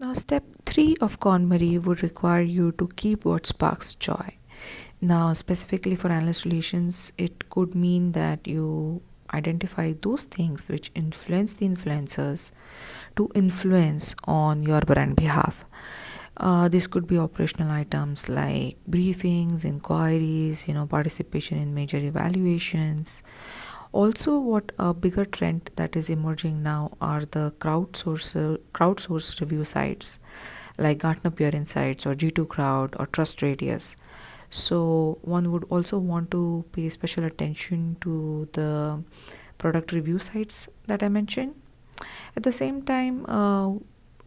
Now, step 3 of KonM-AR-i would require you to keep what sparks joy. Now, specifically for analyst relations, it could mean that you identify those things which influence the influencers to influence on your brand behalf. This could be operational items like briefings, inquiries, participation in major evaluations. Also, what a bigger trend that is emerging now are the crowdsourced review sites like Gartner Peer Insights or G2 Crowd or Trust Radius. So one would also want to pay special attention to the product review sites that I mentioned. At the same time,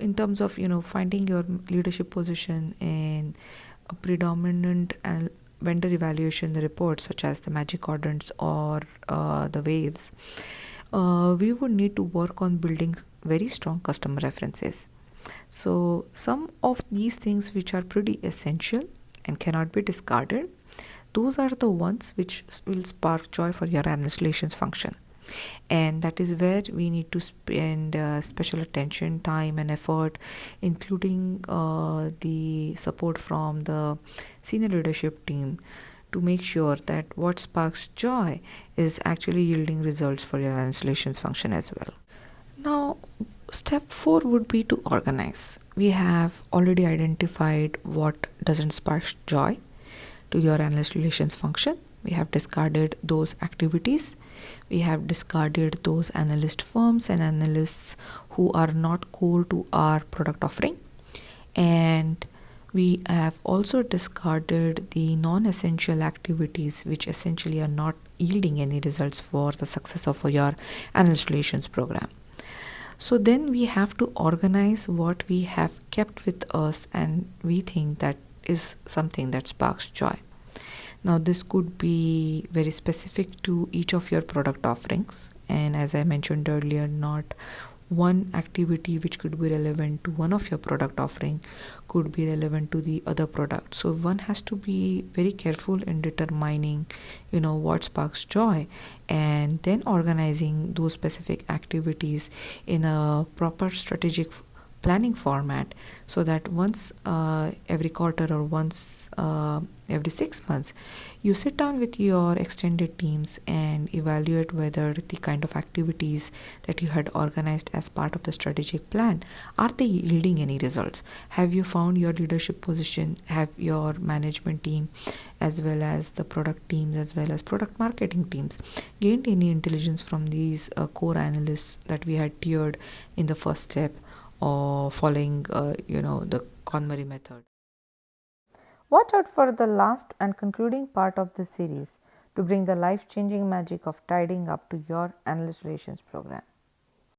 in terms of finding your leadership position in a predominant vendor evaluation reports such as the magic quadrants or the waves, we would need to work on building very strong customer references. So some of these things which are pretty essential and cannot be discarded, those are the ones which will spark joy for your analyst relations function. And that is where we need to spend special attention, time and effort, including the support from the senior leadership team, to make sure that what sparks joy is actually yielding results for your analyst relations function as well. Now, step 4 would be to organize. We have already identified what doesn't spark joy to your analyst relations function. We have discarded those activities. We have discarded those analyst firms and analysts who are not core to our product offering. And we have also discarded the non-essential activities which essentially are not yielding any results for the success of your analyst relations program. So then we have to organize what we have kept with us and we think that is something that sparks joy. Now, this could be very specific to each of your product offerings, and as I mentioned earlier, not one activity which could be relevant to one of your product offering could be relevant to the other product. So one has to be very careful in determining what sparks joy, and then organizing those specific activities in a proper strategic planning format, so that once every quarter or once every 6 months you sit down with your extended teams and evaluate whether the kind of activities that you had organized as part of the strategic plan, are they yielding any results? Have you found your leadership position? Have your management team as well as the product teams as well as product marketing teams gained any intelligence from these core analysts that we had tiered in the first step, or following the KonM-AR-i method? Watch out for the last and concluding part of this series to bring the life-changing magic of tidying up to your analyst relations program.